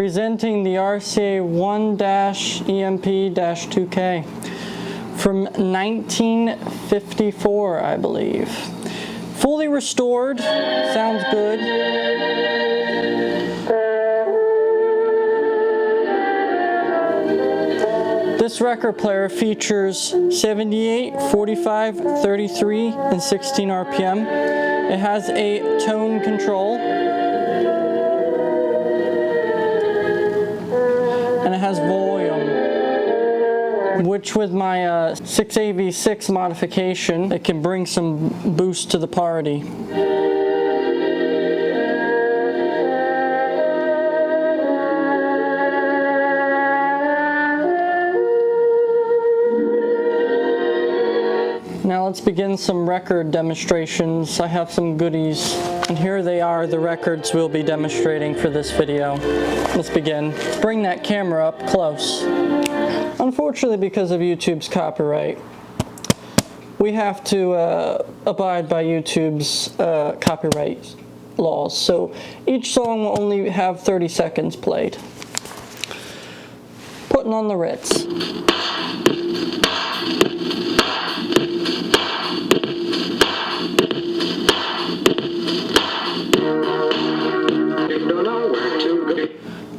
presenting the RCA 1-EMP-2K from 1954, I believe. Fully restored, sounds good. This record player features 78, 45, 33, and 16 RPM. It has a tone control. And it has volume, which with my 6AV6 modification, it can bring some boost to the party. Now let's begin some record demonstrations. I have some goodies, and here they are, the records we'll be demonstrating for this video. Let's begin. Bring that camera up close. Unfortunately, because of YouTube's copyright, we have to abide by YouTube's copyright laws. So each song will only have 30 seconds played. Putting on the Ritz.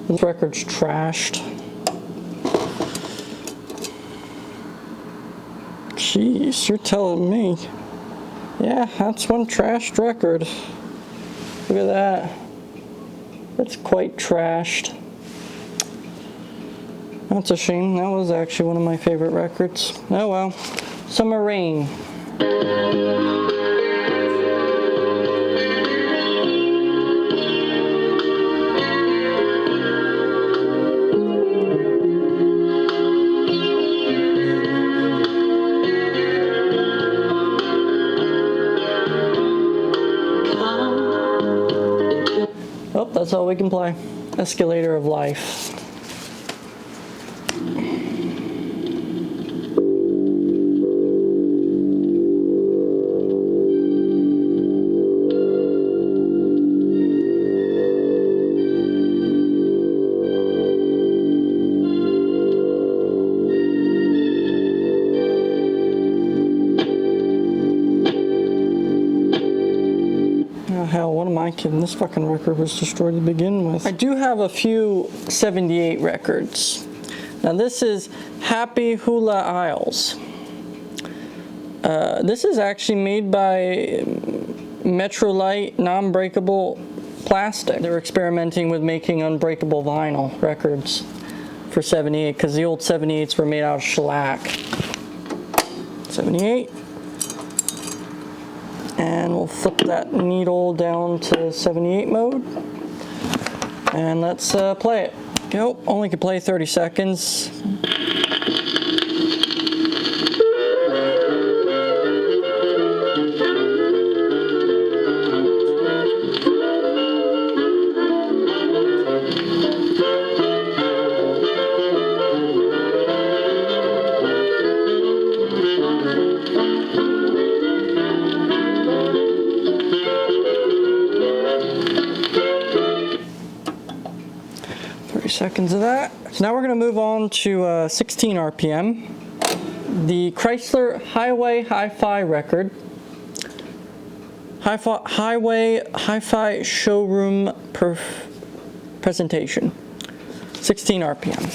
This record's trashed. Jeez, you're telling me. Yeah, that's one trashed record. Look at that. That's quite trashed. That's a shame. That was actually one of my favorite records. Oh well. Summer Rain. Oh, that's all we can play. Escalator of Life. Hell, what am I kidding? This fucking record was destroyed to begin with. I do have a few 78 records. Now this is Happy Hula Isles. This is actually made by Metrolite non-breakable plastic. They were experimenting with making unbreakable vinyl records for 78 because the old 78s were made out of shellac. 78. And we'll flip that needle down to 78 mode. And let's play it. Go. Only can play 30 seconds. Seconds of that. So now we're going to move on to 16 RPM. The Chrysler Highway Hi-Fi record. Highway Hi-Fi showroom presentation. 16 RPM.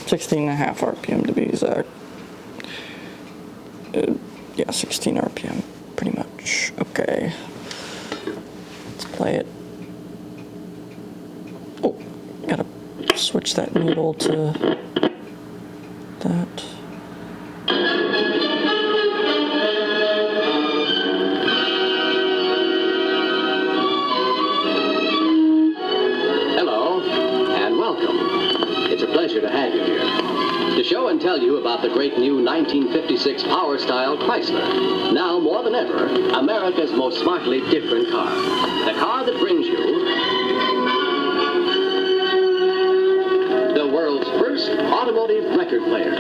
16.5 RPM to be exact. Yeah, 16 RPM, pretty much. Okay. Let's play it. Oh, gotta switch that needle to that. Hello, and welcome. It's a pleasure to have you here. To show and tell you about the great new 1956 Power Style Chrysler. Now, more than ever, America's most smartly different car. The car that brings you the world's first automotive record player.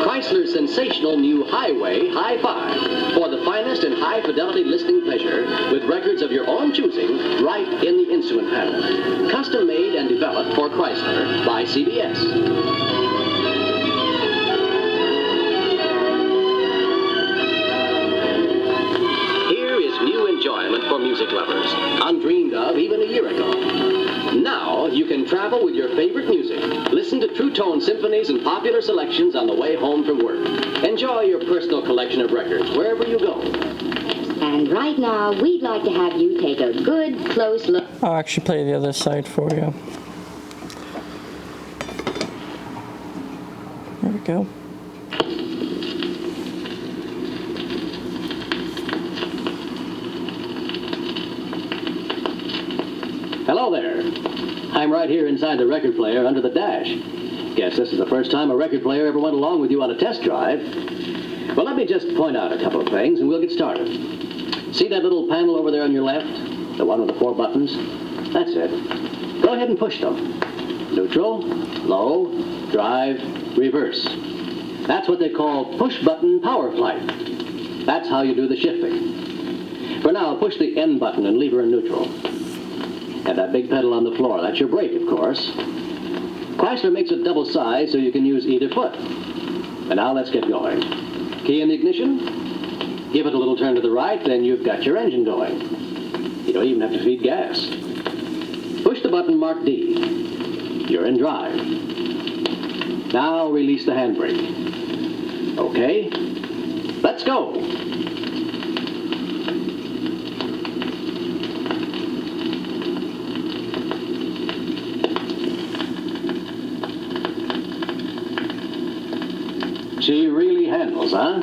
Chrysler's sensational new Highway Hi-Fi for the finest and high-fidelity listening pleasure with records of your own choosing right in the instrument panel. Custom made and developed for Chrysler by CBS. Enjoyment for music lovers, undreamed of even a year ago. Now you can travel with your favorite music. Listen to True Tone symphonies and popular selections on the way home from work. Enjoy your personal collection of records wherever you go. And right now, we'd like to have you take a good, close look. I'll actually play the other side for you. There we go. Hello there. I'm right here inside the record player under the dash. Guess this is the first time a record player ever went along with you on a test drive. Well, let me just point out a couple of things and we'll get started. See that little panel over there on your left? The one with the 4 buttons? That's it. Go ahead and push them. Neutral, low, drive, reverse. That's what they call push-button power flight. That's how you do the shifting. For now, push the N button and leave her in neutral. And that big pedal on the floor, that's your brake, of course. Chrysler makes it double size so you can use either foot. And now let's get going. Key in the ignition. Give it a little turn to the right, then you've got your engine going. You don't even have to feed gas. Push the button marked D. You're in drive. Now release the handbrake. Okay, let's go. She really handles, huh?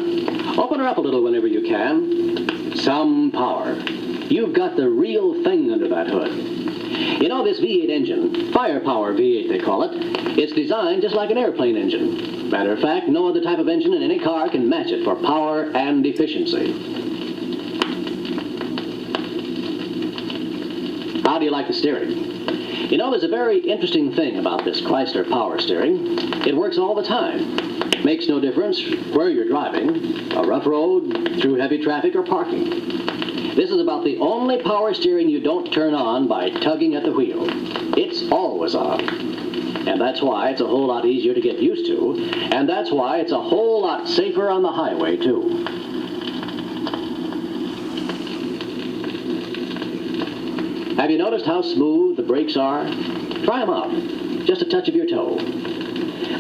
Open her up a little whenever you can. Some power. You've got the real thing under that hood. You know, this V8 engine, firepower V8 they call it, it's designed just like an airplane engine. Matter of fact, no other type of engine in any car can match it for power and efficiency. How do you like the steering? You know, there's a very interesting thing about this Chrysler power steering. It works all the time. Makes no difference where you're driving, a rough road, through heavy traffic, or parking. This is about the only power steering you don't turn on by tugging at the wheel. It's always on. And that's why it's a whole lot easier to get used to, and that's why it's a whole lot safer on the highway, too. Have you noticed how smooth the brakes are? Try them out. Just a touch of your toe.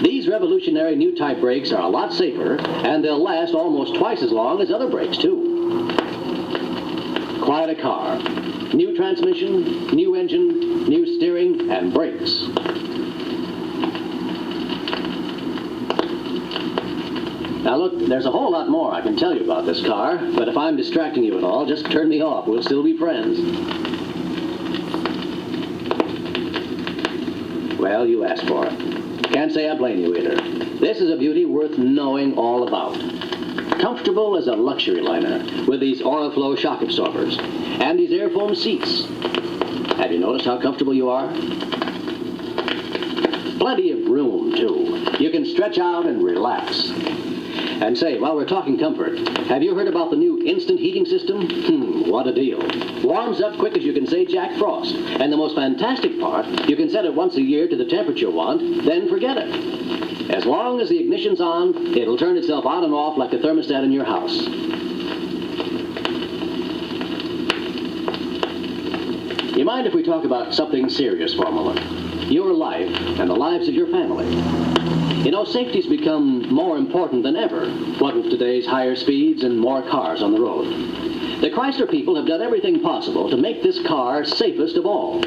These revolutionary new type brakes are a lot safer, and they'll last almost twice as long as other brakes, too. Quiet a car. New transmission, new engine, new steering, and brakes. Now look, there's a whole lot more I can tell you about this car, but if I'm distracting you at all, just turn me off. We'll still be friends. Well, you asked for it. Can't say I blame you either. This is a beauty worth knowing all about. Comfortable as a luxury liner with these Oriflow shock absorbers and these airfoam seats. Have you noticed how comfortable you are? Plenty of room, too. You can stretch out and relax. And say, while we're talking comfort, have you heard about the new instant heating system? What a deal. Warms up quick as you can say Jack Frost. And the most fantastic part, you can set it once a year to the temperature you want, then forget it. As long as the ignition's on, it'll turn itself on and off like the thermostat in your house. You mind if we talk about something serious for a moment? Your life and the lives of your family. You know, safety's become more important than ever, what with today's higher speeds and more cars on the road. The Chrysler people have done everything possible to make this car safest of all.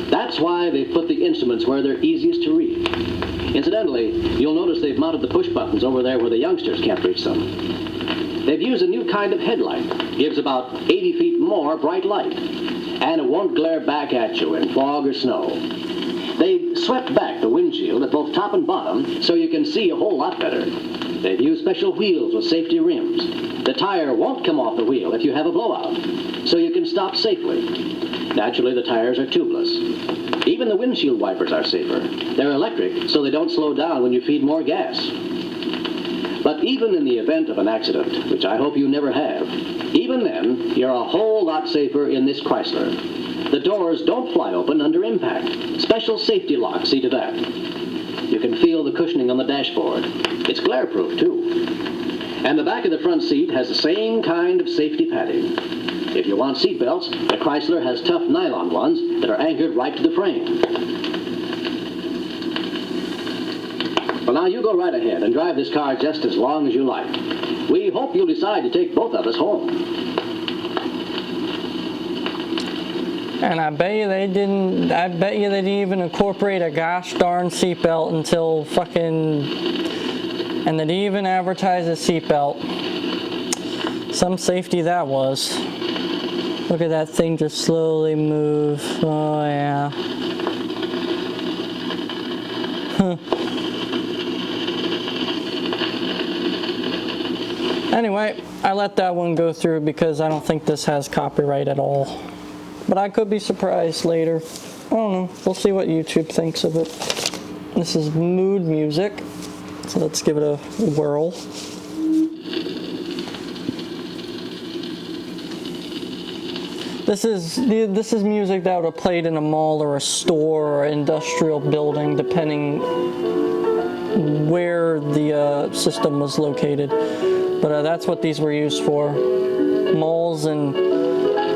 That's why they've put the instruments where they're easiest to read. Incidentally, you'll notice they've mounted the push buttons over there where the youngsters can't reach them. They've used a new kind of headlight. Gives about 80 feet more bright light. And it won't glare back at you in fog or snow. They've swept back the windshield at both top and bottom so you can see a whole lot better. They've used special wheels with safety rims. The tire won't come off the wheel if you have a blowout, so you can stop safely. Naturally, the tires are tubeless. Even the windshield wipers are safer. They're electric, so they don't slow down when you feed more gas. But even in the event of an accident, which I hope you never have, even then, you're a whole lot safer in this Chrysler. The doors don't fly open under impact. Special safety locks see to that. You can feel the cushioning on the dashboard. It's glare-proof, too. And the back of the front seat has the same kind of safety padding. If you want seat belts, the Chrysler has tough nylon ones that are anchored right to the frame. Well, now you go right ahead and drive this car just as long as you like. We hope you'll decide to take both of us home. And I bet you they didn't even incorporate a gosh darn seatbelt until fucking, and they didn't even advertise a seatbelt. Some safety that was. Look at that thing just slowly move. Oh yeah. Huh. Anyway, I let that one go through because I don't think this has copyright at all. But I could be surprised later. I don't know. We'll see what YouTube thinks of it. This is mood music. So let's give it a whirl. This is music that would have played in a mall or a store or industrial building, depending where the system was located. But that's what these were used for. Malls and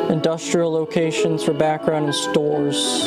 industrial locations for background in stores.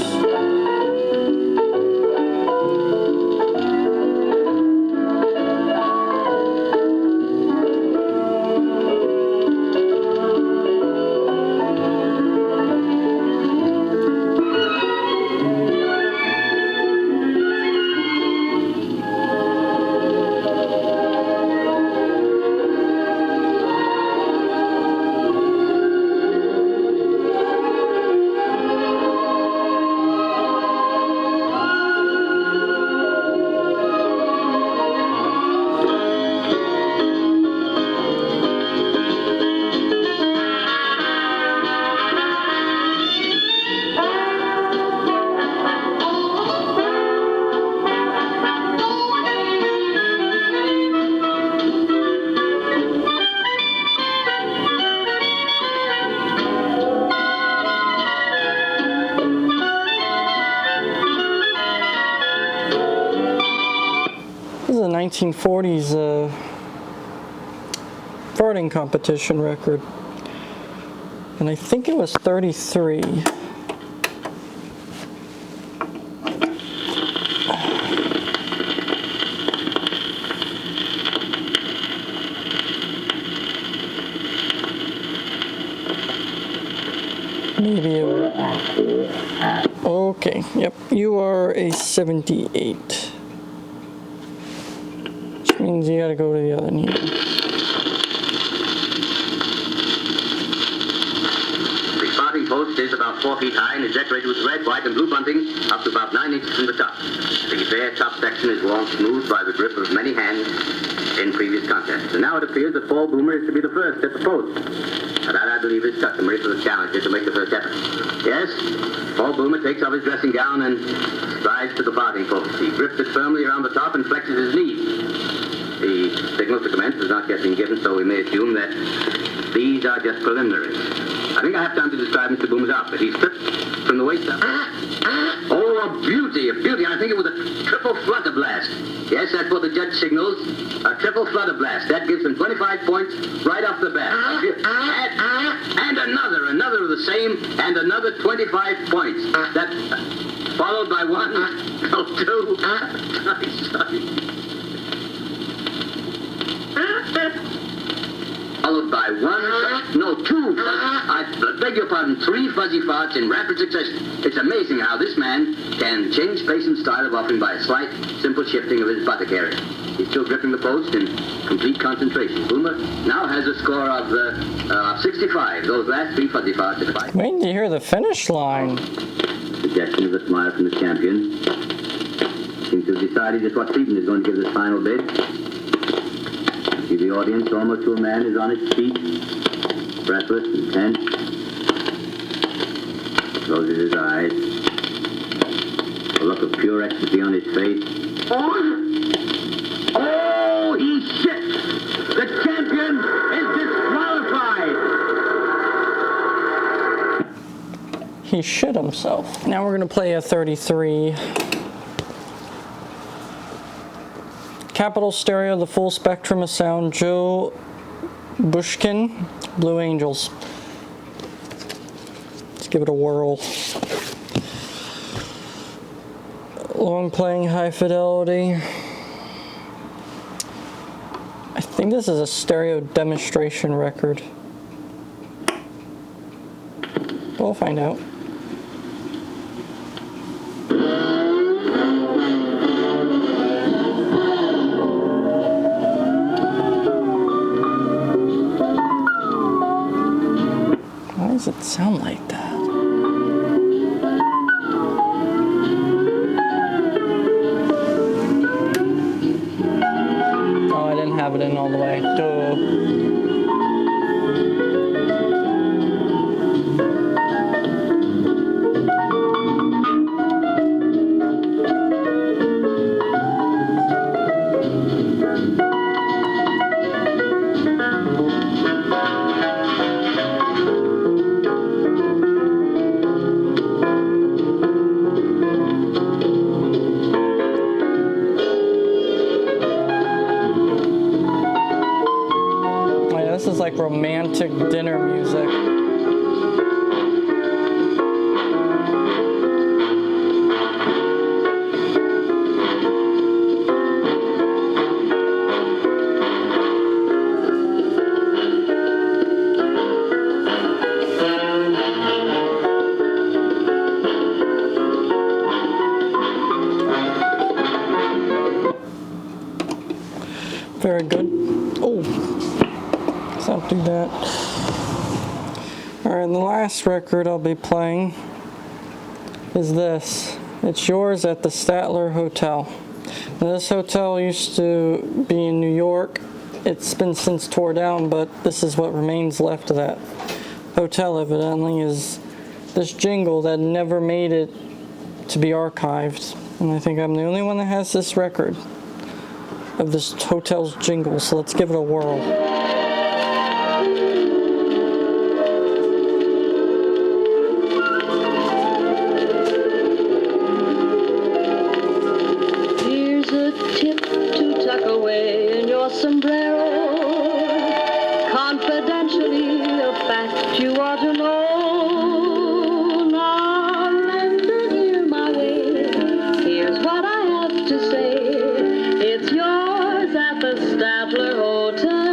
This is a 1940s farting competition record. And I think it was 33. Maybe it was. Okay, yep, you are a 78. Which means you gotta go to the other needle. The starting post is about 4 feet high and is decorated with red, white, and blue bunting up to about 9 inches from the top. The bare top section is worn smooth by the grip of many hands in previous contests. And now it appears that Paul Boomer is to be the first at the post. And that, I believe, is customary for the challenger to make the first effort. Yes, Paul Boomer takes off his dressing gown and strides to the starting post. He grips it firmly around the top and flexes his knees. The signal to commence has not yet been given, so we may assume that these are just preliminaries. I think I have time to describe Mr. Boomer's outfit. He's stripped from the waist up. Oh, a beauty, a beauty. I think it was a triple flutter blast. Yes, that's what the judge signals. A triple flutter blast. That gives him 25 points right off the bat. And another of the same, and another 25 points. That followed by one, two, followed by two, I beg your pardon, 3 fuzzy farts in rapid succession. It's amazing how this man can change pace and style of offering by a slight, simple shifting of his buttock area. He's still gripping the post in complete concentration. Boomer now has a score of 65. Those last 3 fuzzy farts at 5. Waiting to hear the finish line. Suggestion of a smile from the champion. Seems to have decided just what treatment is going to give this final bid. See the audience, almost to a man, is on its feet, breathless and tense. Closes his eyes. A look of pure ecstasy on his face. Oh, he shit! he shit himself. Now we're gonna play a 33. Capitol Stereo, the full spectrum of sound, Joe Bushkin, Blue Angels. Let's give it a whirl. Long playing, high fidelity. I think this is a stereo demonstration record. We'll find out. Why does it sound like that? Oh, I didn't have it in all the way. Duh. This is like romantic dinner music. Very good. Oh. I'll do that. Alright, and the last record I'll be playing is this. It's Yours at the Statler Hotel. Now, this hotel used to be in New York. It's been since tore down, but this is what remains left of that hotel, evidently, is this jingle that never made it to be archived. And I think I'm the only one that has this record of this hotel's jingle, so let's give it a whirl. Sombrero, confidentially, a fact you ought to know. Now lend an ear my way. Here's what I have to say. It's yours at the Statler Hotel.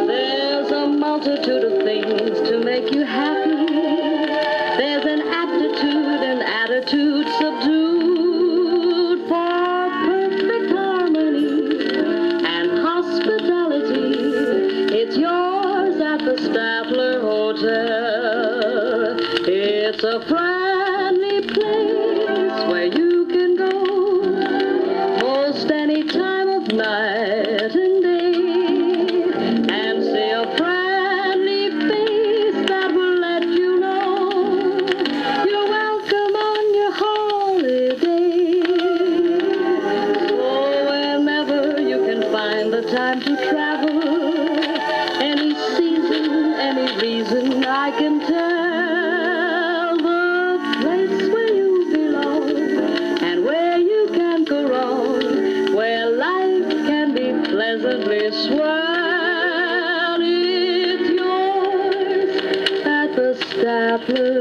There's a multitude of things to make you happy. There's an aptitude and attitude subdued for perfect harmony. It's yours at the Statler Hotel. It's a friendly place where you can go most any time of night and day, and see a friendly face that will let you know you're welcome on your holiday. So whenever you can find the time to travel, any season, any reason, I can tell the place where you belong and where you can't go wrong, where life can be pleasantly swell. It's yours at the Statler